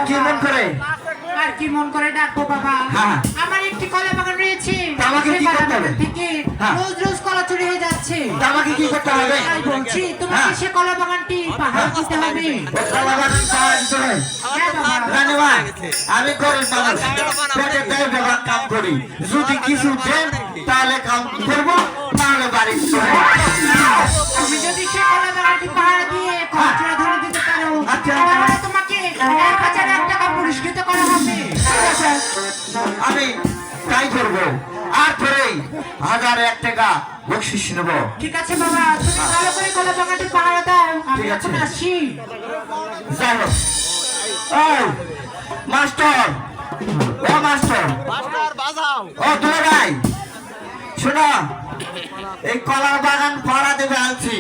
কি মন করে আর কি মন করে ডাকবো বাবা? আমার একটি কলা বাগান রয়েছে, আমাকে কি করতে হবে? থেকে রোজ রোজ কলা চুরি হয়ে যাচ্ছে। আমাকে কি করতে হবে? তাই বলছি তোমাকে সে কলা বাগানটি পাহারা দিতে হবে। কলা বাগান পাহারা দিতে হবে? হ্যাঁ বাবা। রানীমা, আমি গরিব মানুষ, পেটে দেয় বেলা কাম করি, যদি কিছু দেন তাহলে কাম করবো, তাহলে বাড়ি তুমি যদি সে কলা বাগানটি পাহারা দিয়ে কলা চুরি ধরে দিতে পারো, তাহলে তোমাকে 1000 টাকা পুরস্কৃত করা হবে। আমি তাই করবো, আর ধরেই 1001 টাকা বকশিস নেবো। ঠিক আছে বাবা, তুমি ভালো করে কলা বাগানটি পাহারা দাও, আমি ঠিক আছে। এখন আসি। যাই হোক, ওই মাস্টার, ও মাস্টার, ও দুলা ভাই, শোনো, এই কলার বাগান ভাড়া দেবে আনছি।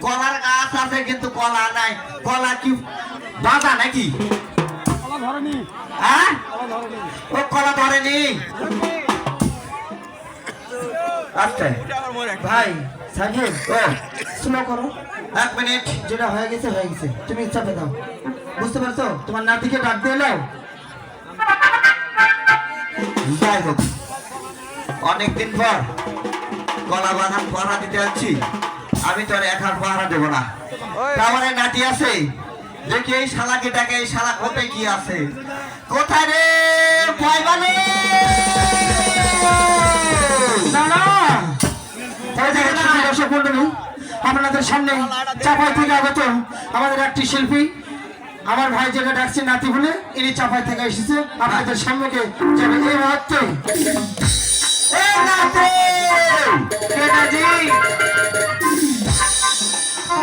কলার গাছ আছে কিন্তু কলা নাই। কলা কি বাঁধা নাকি? হ্যাঁ, ও কলা ধরেনি। আচ্ছা ভাই সাহেব, ও স্লো করো। 1 মিনিট। যেটা হয়ে গেছে হয়ে গেছে, তুমি চাপে দাও। বুঝতে পারছো? তোমার নাতিকে ডাক দিয়ে নাও। যাই হোক, অনেকদিন পর কলা বাগান পাহারা দিতে যাচ্ছি। আমি তো আর একার পাহারা দেবো না। আমার এই নাতি আছে, দেখি এই শালাকে ডাকে, এই শালা কোথায় কি আছে? কোথায় রে পয়বানে? দর্শক মন্ডলী, আপনাদের সামনে চাপাই থেকে আগত আমাদের একটি শিল্পী, আমার ভাই যেটা ডাকছে নাতি বলে, ইনি চাপাই থেকে এসেছে আপনাদের সামনে যাবে এই মুহূর্তে।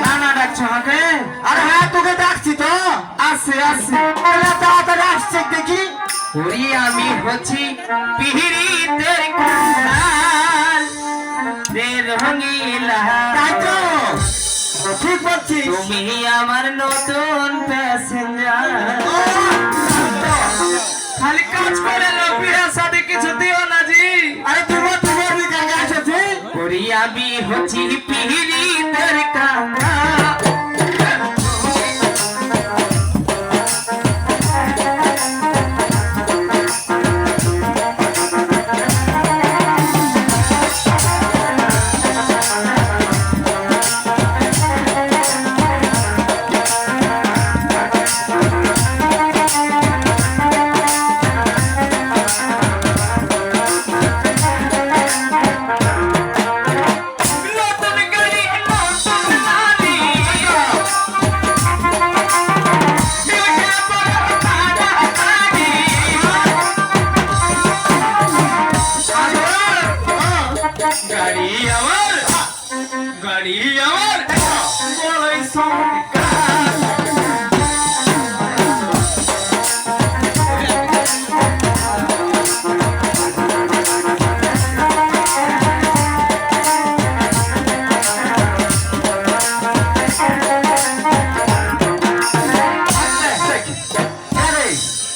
না না ডাকছো আমাকে? আরে হ্যাঁ, তোকে ডাকছি তো। আসছে আসছে, তাড়াতাড়ি আসছে দেখি। ওই আমি হচ্ছি পিহিরিতের কুমার রে রঙিলা। তাই তো, ঠিক বলছিস। তুমি আমার নতুন প্যাসেঞ্জার। খালি কাজ করে লোকেরা সাথে কিছু দিও না জি। আরে তোমার জায়গা এসেছে। ওই আমি হচ্ছি পিহিরিতের কামরা।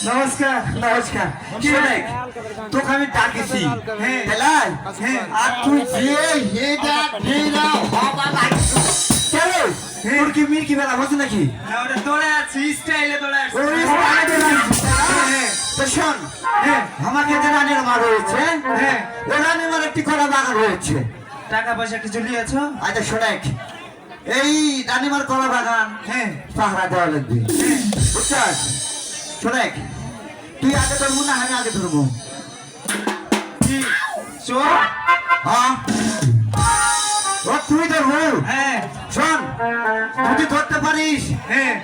নমস্কার নমস্কার। শোনেক, তোকে আমি ডাকিছি, হ্যাঁ, আর তুই যে হেডা ঢেরা হবা লাগছো। চলো, তোর কি মির কি বেলা বসে নাকি? ওটা দৌড়ে আছি, স্টাইলে দৌড়ে আছি। ওই স্টাইলে তো শোন, আমাকে যে রানীর মা রয়েছে, ওই রানীর মার একটি কলা বাগান রয়েছে। টাকা পয়সা কিছু নিয়েছো? আচ্ছা শোনেক, এই রানীমার কলা বাগান পাহারা দেওয়া লাগবে, বুঝছস? শোনেক, তুই আগে ধরবো না আমি আগে ধরবো? চোর? হ্যাঁ, ও তুই ধরবো। হ্যাঁ শোন, যদি ধরতে পারিস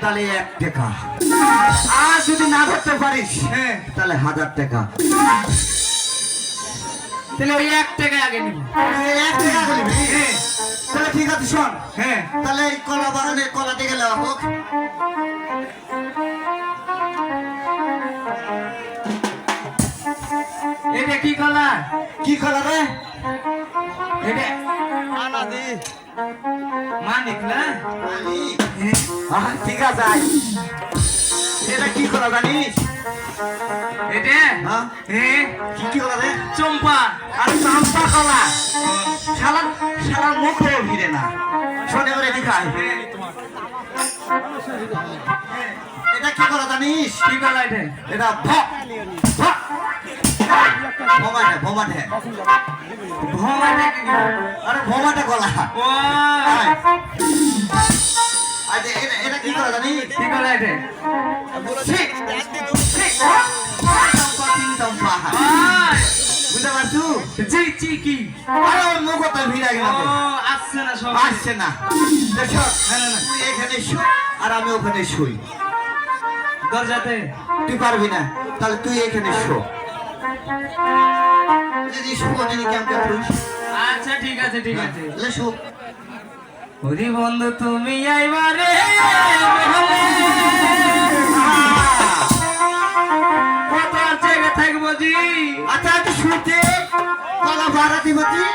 তাহলে 1 টাকা, আর যদি না ধরতে পারিস তাহলে 1000 টাকা। তাহলে ওই 1 টাকা আগে নিব। 1 টাকা করে নিবি? তাহলে ঠিক আছে, শোন, তাহলে এই কলা বাগানে কলা দিয়ে গেলে হোক। এটা কি কলা? কি কলা রে? এটা মানিক না? ঠিক আছে, এটা কি কলা জানিস? এটা কি কি কলা রে? চম্পা। আর চাম্পা কলা। শালার মুখেও ভিড়ে না। শোন এবারে দেখাই, এটা কি করা জানিস? কি কলা এটা? এটা ভমাটে ভমাটে ভমাটা কি? আরে ভমাটে গলা। ও আরে এটা কি করা জানিস? কি কলা এটা? ঠিক ঠিক বুঝতে পারছু? জি জি কি? আরে ওর মুখ তো ভিড়া গেল ও আসছে না সব। আসছে না। দেখো তুই এখানে শুই আর আমি ওখানে শুই। দরজাতে তুই পারবি না, তাহলে তুই এখানে শো। যদি শুকো যদি কেমন করিস? আচ্ছা ঠিক আছে ঠিক আছে। তাহলে শো। ওরে বন্ধু তুমি আইবারে কত জায়গা থাকবো জি? আচ্ছা তুই শুতে কলা ভাড়া দিব তুই?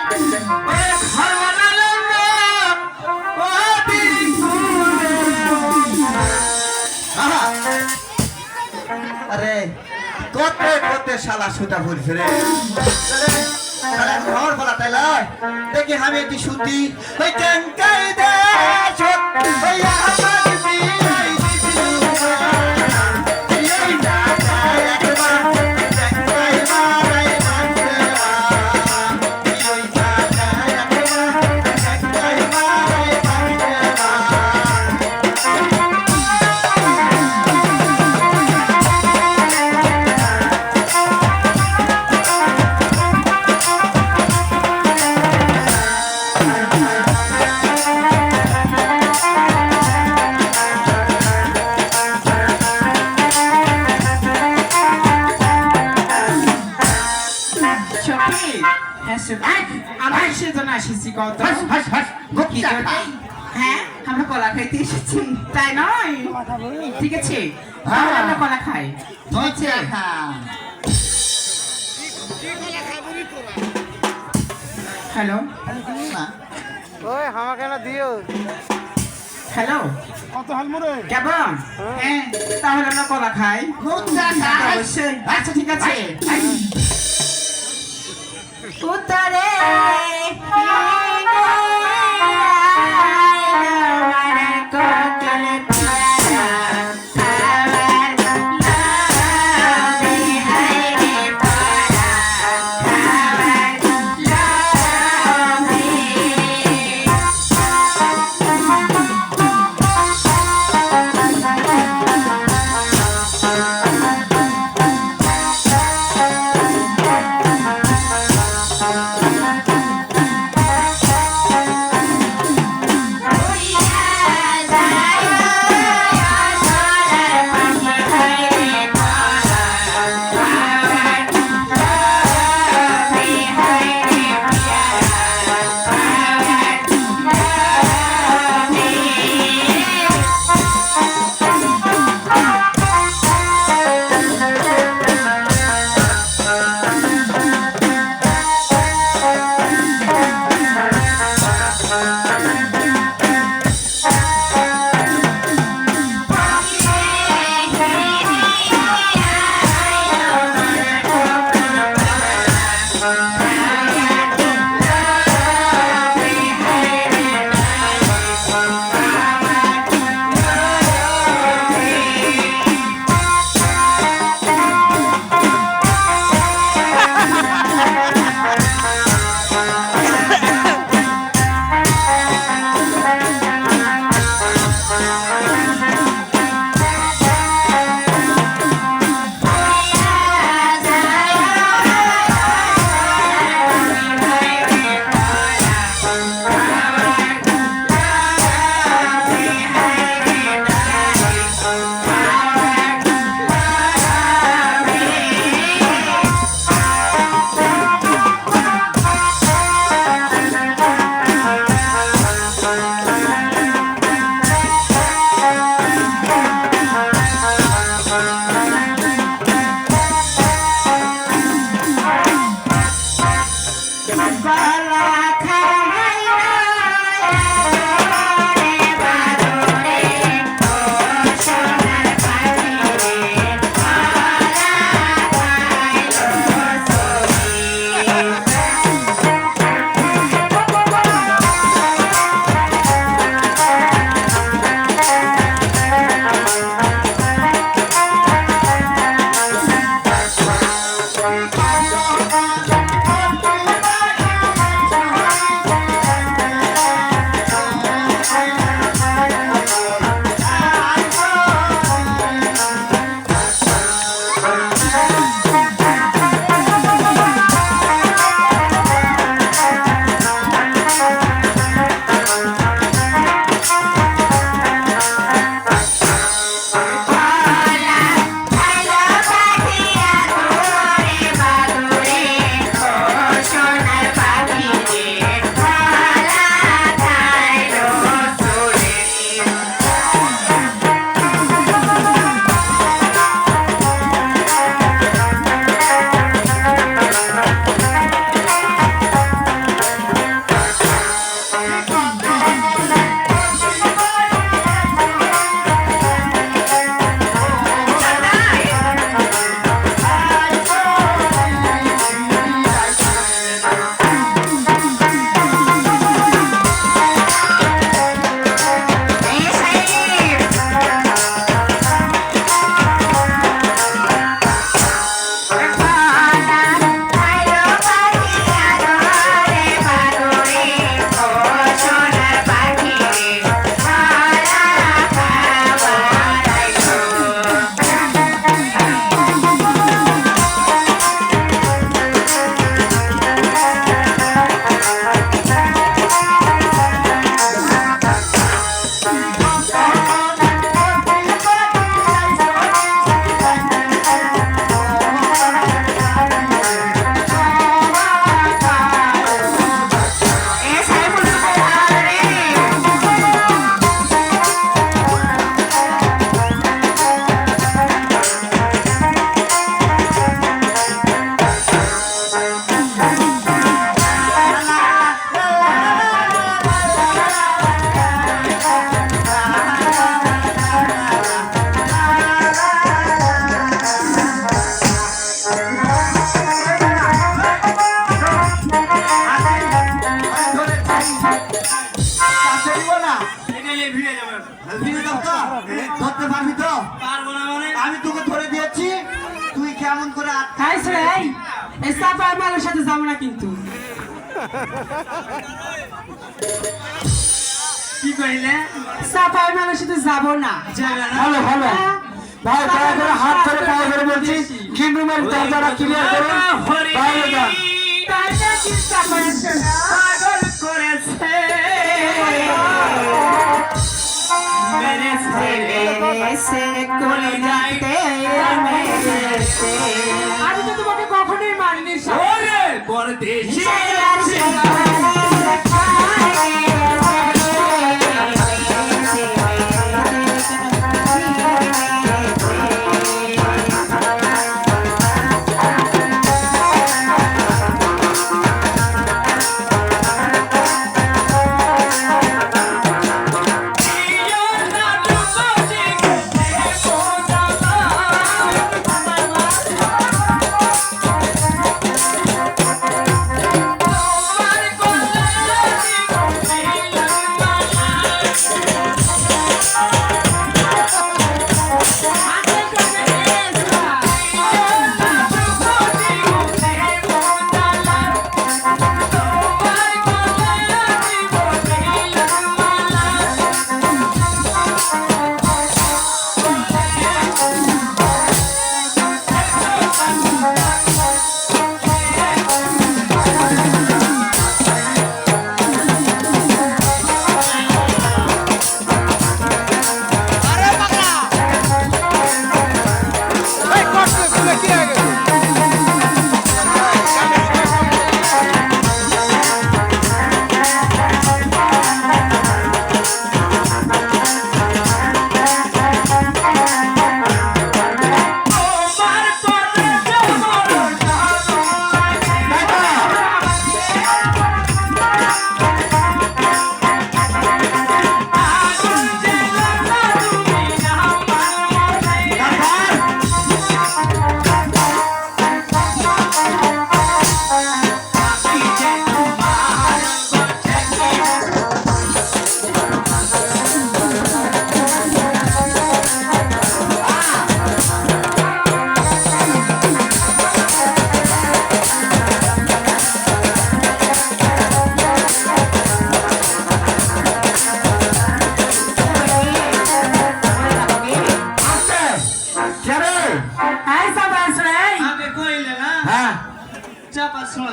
ওরে ঘর বানালাম না ও দিকুরে। আরে কত কত শালা সুতা ফুলছে রে। তাহলে ঘর ভাড়া তাইলে দেখি আমি একটু শুতি ওই ট্যাঙ্কাই দে ছোট ওই আমার বিলাই দিছিল এই না একবার ট্যাঙ্কাই মারাই মারছে ওই টাকা একবার ট্যাঙ্কাই মারাই মারছে। সখী, হ্যাঁ সখী, আমরা সেজন্য আসিছি কত কি টাকা? হ্যাঁ আমরা কলা খাইতে এসেছি তাই নয়? ঠিক আছে তাহলে আমরা কলা খাই ঠিক আছে? হ্যালো হ্যালো কেমন? হ্যাঁ তাহলে আমরা কলা খাই অবশ্যই। আচ্ছা ঠিক আছে। উত্তরে যেমন করে হাই শ্রেয় এই সাফাই মালের সাথে যাবো না কিন্তু কি কইলে সাফাই মালের সাথে যাবো না যাবে না ভালো ভালো ভাই দয়া করে হাত ধরে পায়ে ধরে বলছি কিন্ডুমের দরজাটা ক্লিয়ার করুন বাইরে যান তাই না কি সাফাই আসছে না পাগল করেছে মেরে ছেলে এসে কোলে যাইতে মেরেছে আমি তো তোমাকে কখনোই মারিনি ওরে পরদেশি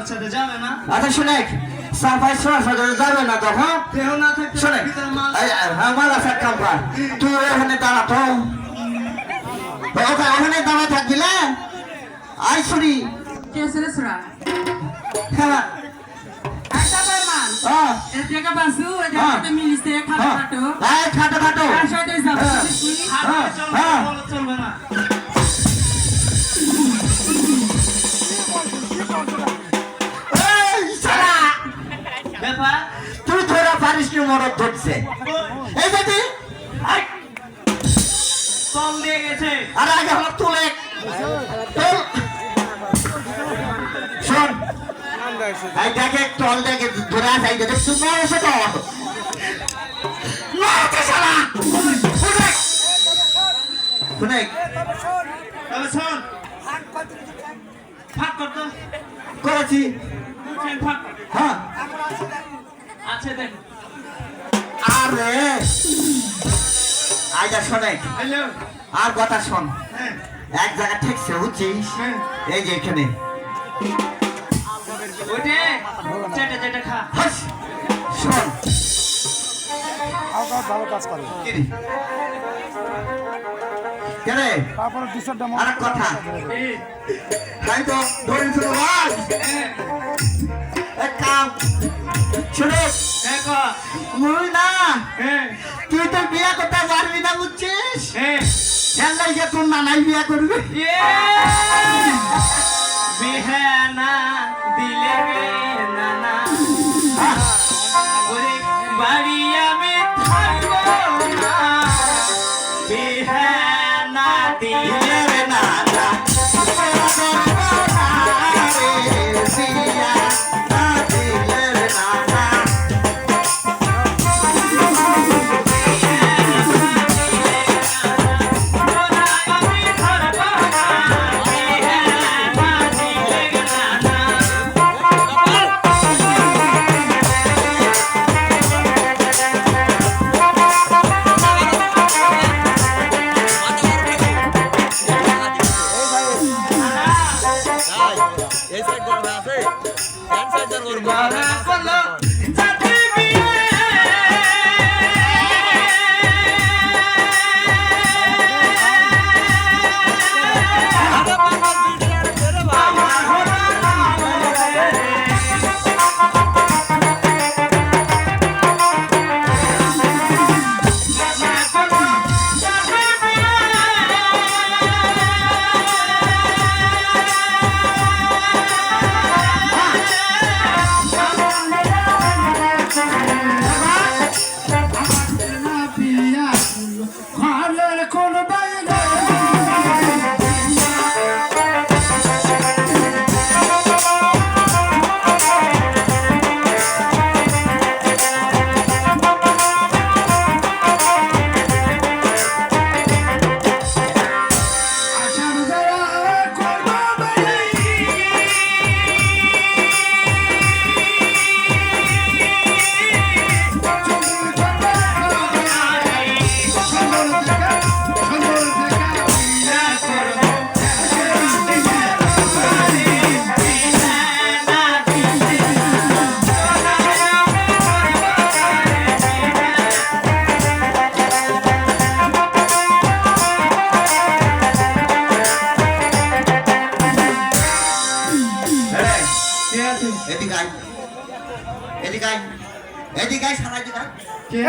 সাথে যাবে না আচ্ছা শুনে সাফাই সাথে যাবে না তো হ্যাঁ দেহ না থাকতে শোনে ভিতরে মাল আমার আছে কাম কর তুই ওখানে দাঁড়া তো ওখানে দাঁড়া থাকবি না আই শুনি কেসরে সুরা হ্যাঁ সাফাই মাল হ্যাঁ এর জায়গা বাসু এর জায়গাতে মিলিছে খাটো খাটো এই খাটো খাটো আর সাথে যাবো হাত চলবে হ্যাঁ। না, বলো চলবে না এই শালা ব্যাপার তুই ধরা পারিস নি মরদ ধরছে এই বেটি কম দিয়ে গেছে আর আগে হলো তুলে তুল। শোন এই দেখে তল দেখে ধরে আসে এই দেখে তুই মারছে তো মারছে শালা শুনে তবে শোন ফাঁক করতো করেছি ফাঁক হ্যাঁ আছে দেখ আরে আইডা শোনে হ্যালো আর কথা শোন হ্যাঁ এক জায়গা ঠেকছে বুঝছিস হ্যাঁ এই যে এখানে ওইটে চেটে চেটে খা হাস, শোন ভালো কাজ করে কি রে? কে রে? তারপরে টি-শার্টটা আর এক কথা এই তাই তো ধরেছিল রাজ এক কাম শুনে দেখো মুই না হ্যাঁ তুই তো বিয়া করতে পারবি না বুঝছিস হ্যাঁ খেললে গিয়ে তোর নানাই বিয়া করবে বিহানা দিলে রে নানা ওরে বাড়ি আমি থাকবো না বিহানা দিলে রে নানা ওরা আমি থাকবো না ধরা করলো জাতি বিয়ে আমার হলো না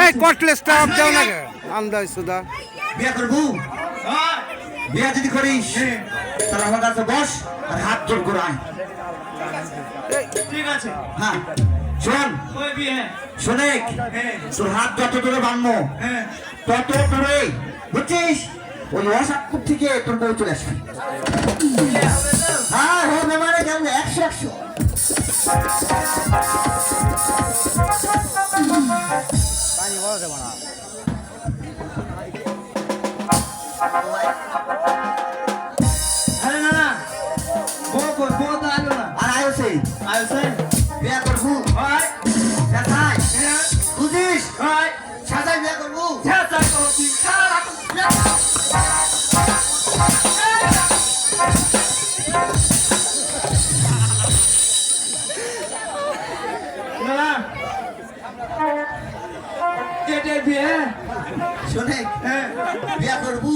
এই কটলেসটা অফ দাও না কে আমদাই সুদা বিয়া করবো বিয়া যদি করিস তাহলে আমার কাছে বস আর হাত জোর করে আয়। ঠিক আছে হ্যাঁ শোন ওই বিয়ে শোনেক তোর হাত যত দূরে বাঁধবো তত দূরে বুঝছিস ওই অসাক্ষর থেকে তোর বউ চলে আসবে। হ্যাঁ হবে মানে কেমন 100 পানি বড় দেব না আরে না না বউ তো আলো না আর আয়োছে আইছে বিয়া করবো হয় সাজাই বুঝিস হয় সাজাই বিয়া করবো চেষ্টা করছি না এটা বিয়ে শোনে বিয়া করবো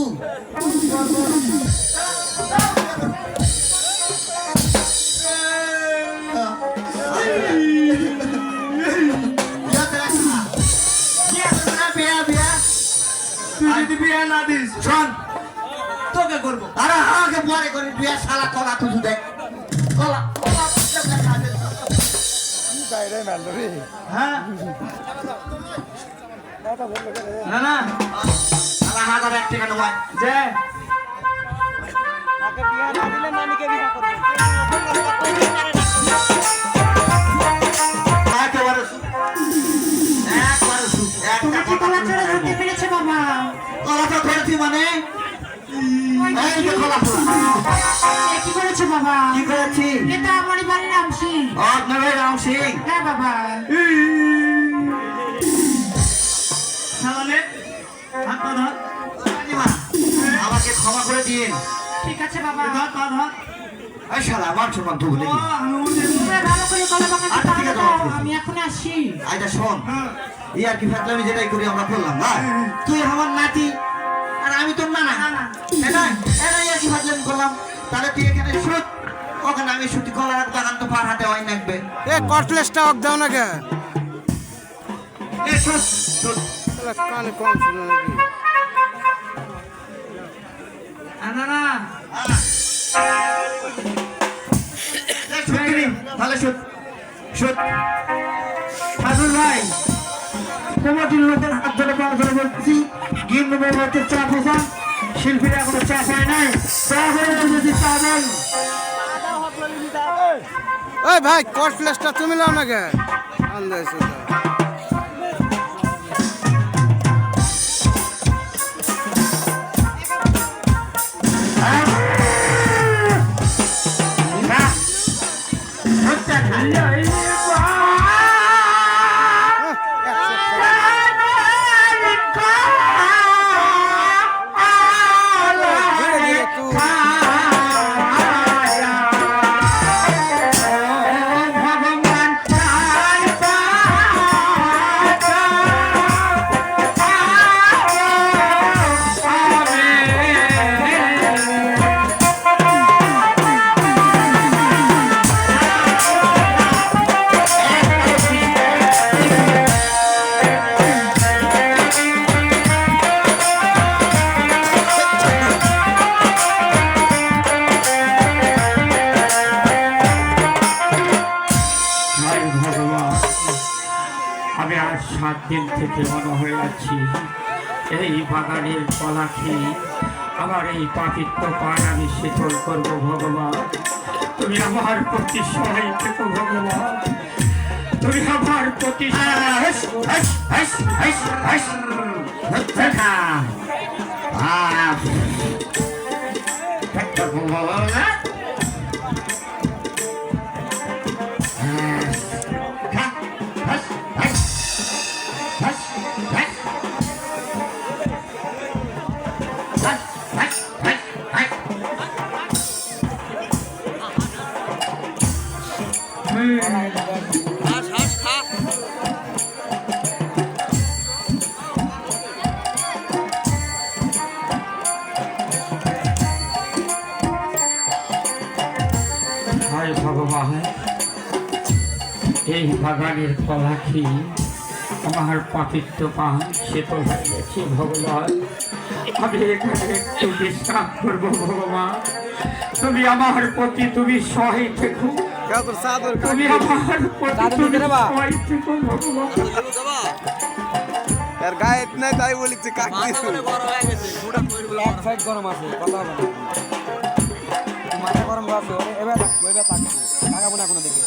তুই যদি বিয়ে না দিস শোন তোকে করবো আরে আমাকে পরে করি বিয়া শালা কলা তুই দেখ কলা কলা হ্যাঁ না না শালা হাজার 1 টাকা নেওয়ায় যে তাকে বিয়া না দিলে নানিকে বিয়া করবে একেবারে তুমি কি কলা চড়ে ধরতে পেরেছো বাবা? কলাটা ধরেছি মানে এই যে কলা খোলা এ কি করেছো বাবা? কি করেছি এটা আমারই বাড়ির আমসি। আপনাদের রাম সিং হ্যাঁ বাবা। তাহলে হাত পা ধর আমাকে ক্ষমা করে দিন ঠিক আছে বাবা। ধর পা ধর এই শালা আমার সম্মান তো বলে ও আমি উঠে তোমরা ভালো করে কলা বাগাতে আচ্ছা, ঠিক পারো আছে, তো? বাবা। আমি এখন আসি। আইটা শোন ই আর কি ফাতলামি যেটাই করি আমরা করলাম না তুই আমার নাতি আর আমি তোর নানা তাই না এটাই আর কি ফাতলামি করলাম তাহলে তুই এখানে শুট ওখানে আমি শুটি কলার বাগান তো পার হাতে হয় নাকবে এই কটলেসটা অফ দাও না কে এ শুট শুট তাহলে কানে কম শুনে নাকি না না তাহলে শুট শুট ফাজুল ভাই কমিটির লোকের হাত ধরে পা ধরে বলছি গিন্দ মোবাইলের চা ফোসা শিল্পীরা এখনো চা পায় নাই চা হয়ে যদি চা দেন ওই ভাই কটলেসটা তুমি লাও না কে আমদাই সুদা দিন থেকে মনে হয়ে আছি এই বাগানের কলা খেয়ে আমার এই পাপিত্ব পান আমি শীতল করবো ভগবান। তুমি আমার প্রতি সহায় থেকো ভগবান, তুমি আমার প্রতি হায় ভগবান, এই বাগানের কলা খেয়ে আমার পাপিত্ব পান শীতল হয়ে গেছে ভগবান। আমি এখানে একটু বিশ্রাম করবো ভগবান, তুমি আমার প্রতি তুমি সহায় থেকো, তুমি আমার প্রতি তুমি সহায় থেকো ভগবান। এর গায়ে নাই তাই বলেছে কাকি সাইড গরম আছে কথা হবে না মাথা গরম আছে এবার থাকবো এবার থাকবো লাগাবো না কোনো দিকে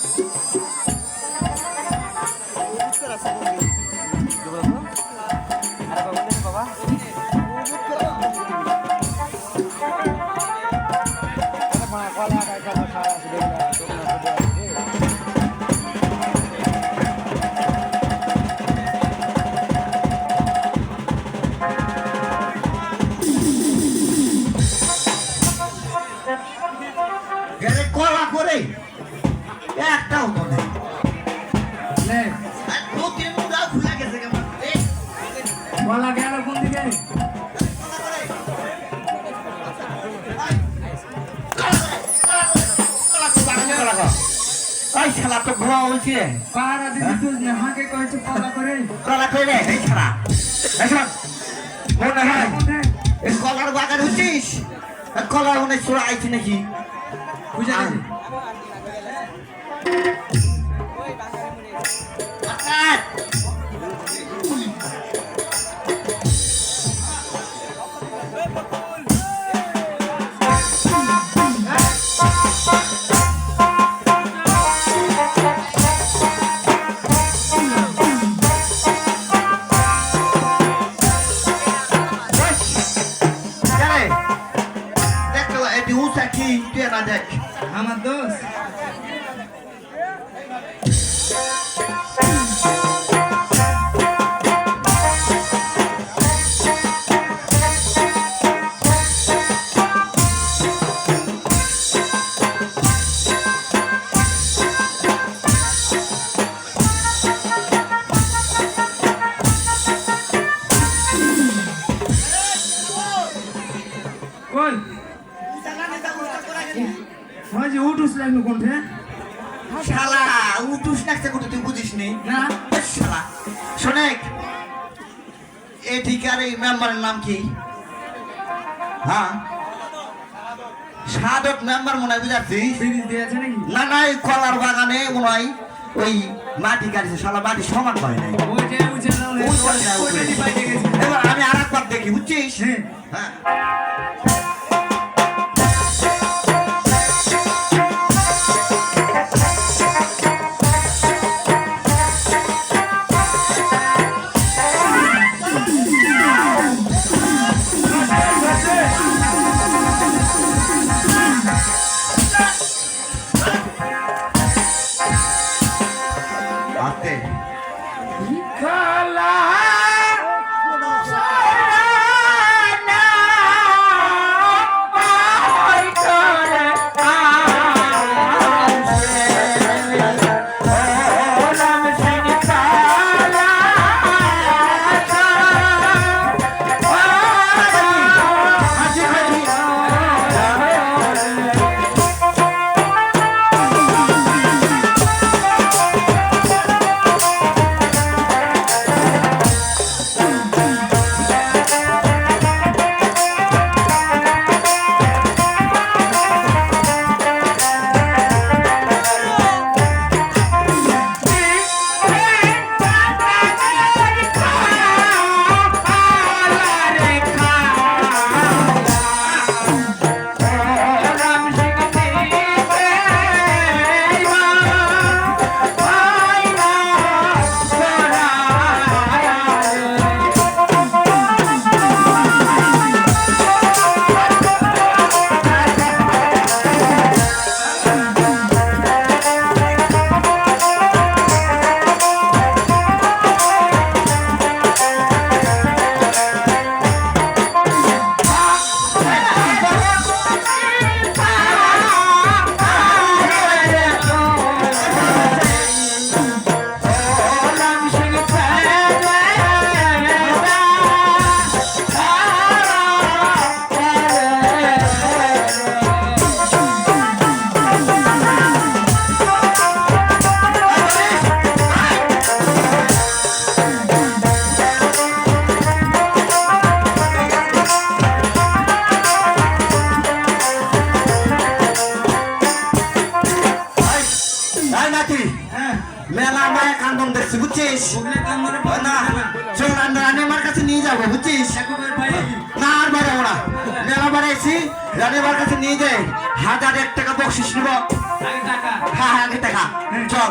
বাবা কলা করে একটাও তো নেই। নদীর মুখটা খুলে গেছে কেমন বলা গেল কোন দিকে ওই শালা তো ঘোরা বলছি পাহারা দিদি তুই না হাঁকে কয়েছে কলা করে কলা করে রে এই শালা মনে হয় এই কলার বাগান হচ্ছিস কলার মনে চোরা আইছি নাকি বুঝা গেছি আমার দোষ উঠুস লাগলো কোনটা শালা উঠুস নাকতে কোনটা তুই বুঝিস নি না শালা শোনেক এই ঠিকার এই মেম্বারের নাম কি হ্যাঁ সাধক মেম্বার মনে হয় বুঝাচ্ছিস সিরিজ দিয়েছে নাকি না না এই কলার বাগানে মনে হয় ওই মাটি কাটছে শালা মাটি সমান করে নাই এবার আমি আর একবার দেখি বুঝছিস হ্যাঁ মন দেখছি বুঝছিস না চল রানী আমার কাছে নিয়ে যাবো বুঝছিস না আর বাড়াবো না মেলা বাড়াইছি রানী আমার কাছে নিয়ে যাই 1001 টাকা বকশিস নিব হ্যাঁ আগে টাকা চল